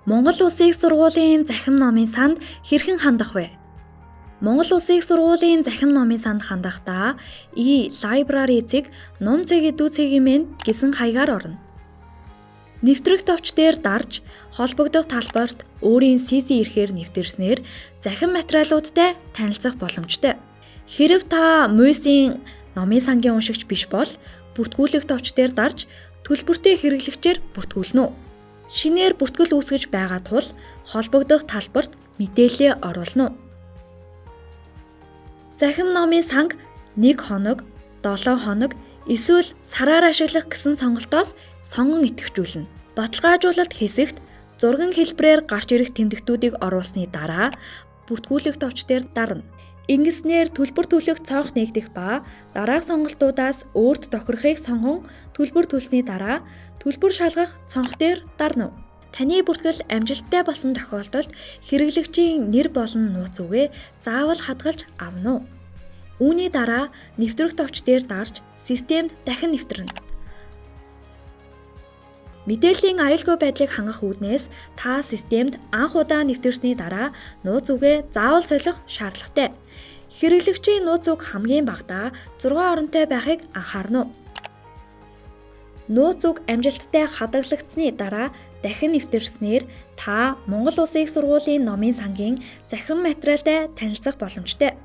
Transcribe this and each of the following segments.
Монгол Улсын их сургуулийн захим номын санд хэрхэн хандах вэ? Монгол Улсын их сургуулийн захим номын санд хандахдаа library эцэг ном цэг эдүү цэгийн мэн гэсэн хаягаар орно. Нэвтрэх товч дээр дарж холбогдох талбарт өөрийн CC эрхээр нэвтэрснээр захим материалуудтай танилцах боломжтой. Хэрэв та муйсын номын сангийн уншигч биш бол бүртгүүлэх товч дээр дарж төлбөртэй хэрэглэгчээр бүртгүүлнэ үү. Шинээр бүртгэл үүсгэж байгаа тул холбогдох талбарт мэдээлэл оруулна уу. Захим номын санг 1 хоног, 7 хоног эсвэл сараар ашиглах гэсэн сонголтоос сонгон идэвхжүүлнэ. Баталгаажуулалт хэсэгт зурган хэлбэрээр гарч ирэх тэмдэгтүүдийг оруулсны дараа бүртгүүлэх товч дээр дарна. Ингэснээр төлбөр төлөх цонх нээгдэх ба дараах сонголтуудаас өөрт тохирохыг сонгон төлбөр төлсний дараа төлбөр шалгах цонх дээр дарна. Таны бүртгэл амжилттай болсон тохиолдолд хэрэглэгчийн нэр болон нууц үгээ заавал хадгалж авна уу. Үүний дараа нэвтрэх товч дээр дарж системд дахин нэвтрэнэ. Мэдээллийн аюулгүй байдлыг хангах үүднээс та системд анх удаа нэвтэрсний дараа нууц үгээ заавал солих шаардлагатай. Хэрэглэгчийн нууц үг хамгийн багадаа 6 оронтой байхыг анхаарна уу. Нууц үг амжилттай хадгалагдсны дараа дахин нэвтэрснээр та Монгол Улсын их сургуулийн номын сангийн захиран материалтай танилцах боломжтой.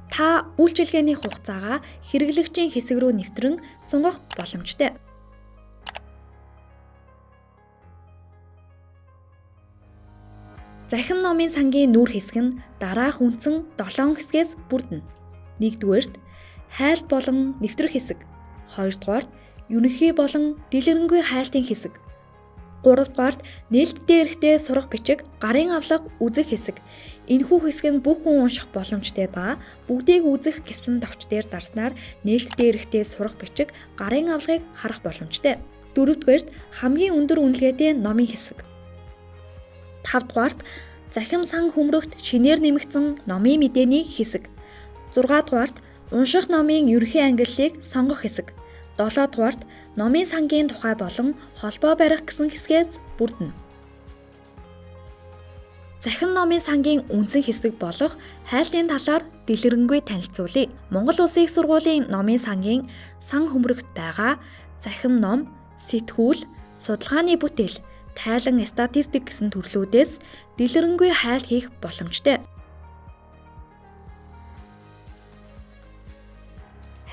Та үйлчилгээний хугацаагаа хэрэглэгчийн хэсэг рүү нэвтрэн сунгах боломжтой. Захим номын сангийн нүүр хэсэг нь дараах үндсэн 7 хэсгээс бүрдэнэ. 1-р хайлт болон нэвтрэх хэсэг. 2-р ерөнхий болон дэлгэрэнгүй хайлтын хэсэг. 3-р нээлттэй эрэхтэй сурах бичиг, гарын авлага үзэх хэсэг. Энэхүү хэсэг нь бүх хүн унших боломжтой ба бүгдийг үзэх гэсэн товч дээр дарснаар нээлттэй эрэхтэй сурах бичиг, гарын авлагыг харах боломжтой. 4-р хамгийн өндөр үнэлгээтэй номын хэсэг. 5-р захим сан хөмрөгт шинээр нэмэгдсэн номын мэдээний хэсэг. 6-р унших номын ерөнхий ангиллыг сонгох хэсэг. 7-р номын сангийн тухай болон холбоо барих гэсэн хэсгээс бүрдэнэ. Захим номын сангийн үндсэн хэсэг болох хайлтын талаар дэлгэрэнгүй танилцуулъя. Монгол Улсын их сургуулийн номын сангийн сан хөмрөгт байгаа захим ном, сэтгүүл, судалгааны бүтээл, тайлан статистик гэсэн төрлүүдээс дэлгэрэнгүй хайлт хийх боломжтой.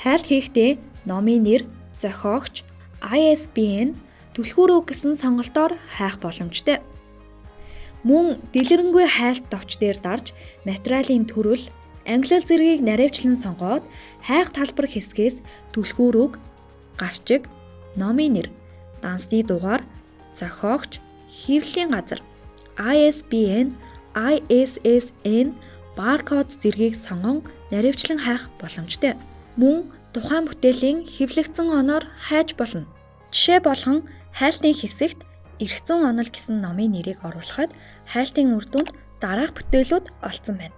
Хайлт хийхдээ номын нэр, зохиогч, ISBN, түлхүүр үг гэсэн сонголтоор хайх боломжтой. Мөн дэлгэрэнгүй хайлт товч дээр дарж материалын төрөл, англи зэргийг наривчлан сонгоод хайх талбар хэсгээс түлхүүр үг, гарчиг, номын нэр, дансны дугаар, зохиогч, хэвлэлийн газар, ISBN, ISSN, баркод зэргийг сонгон наривчлан хайх боломжтой. Мөн тухайн бүтээлийн хэвлэгдсэн оноор хайж болно. Жишээ болгон хайлтын хэсэгт эрх зүйн онол гэсэн номын нэрийг оруулахад хайлтын үр дүнд дараах бүтээлүүд олдсон байна.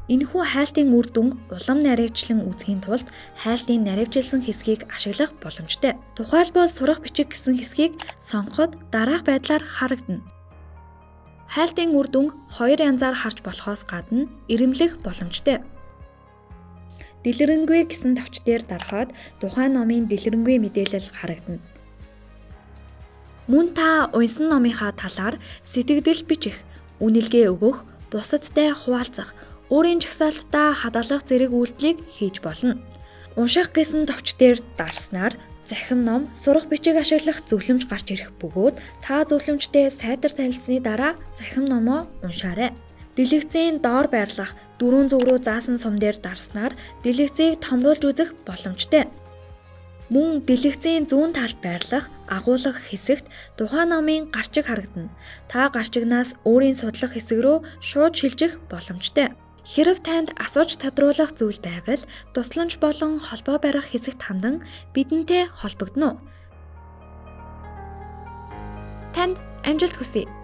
Энэхүү хайлтын үр дүн улам наривчлан үзэхийн тулд хайлтын наривчилсан хэсгийг ашиглах боломжтой. Тухайлбал сурах бичиг гэсэн хэсгийг сонгоход дараах байдлаар харагдана. Хайлтын үр дүн 2 янзаар харж болохоос гадна ирэмлэх боломжтой. Дэлгэрэнгүй гэсэн товч дээр дарахад тухайн номын дэлгэрэнгүй мэдээлэл харагдана. Мөн та унсан номынхаа талаар сэтгэгдэл бичих, үнэлгээ өгөх, бусадтай хуваалцах, өөрийн жагсаалтаа хадгалах зэрэг үйлдэлийг хийж болно. Унших гэсэн товч дээр дарснаар захим ном, сурах бичиг ашиглах зөвлөмж гарч ирэх бөгөөд та зөвлөмжтэй сайтар танилцсны дараа захим номоо уншаарай. Дэлгэцийн доор байрлах дөрвөн зүг рүү заасан сум дээр дарснаар дэлгэцийг томруулж үзэх боломжтой. Мөн дэлгэцийн зүүн талд байрлах агуулга хэсэгт тухайн номын гарчиг харагдана. Та гарчигнаас өөрийн судлах хэсэг рүү шууд шилжих боломжтой. Хэрэв танд асууж тодруулах зүйл байвал тусламж болон холбоо барих хэсэгт хандан бидэнтэй холбогдно уу. Танд амжилт хүсье.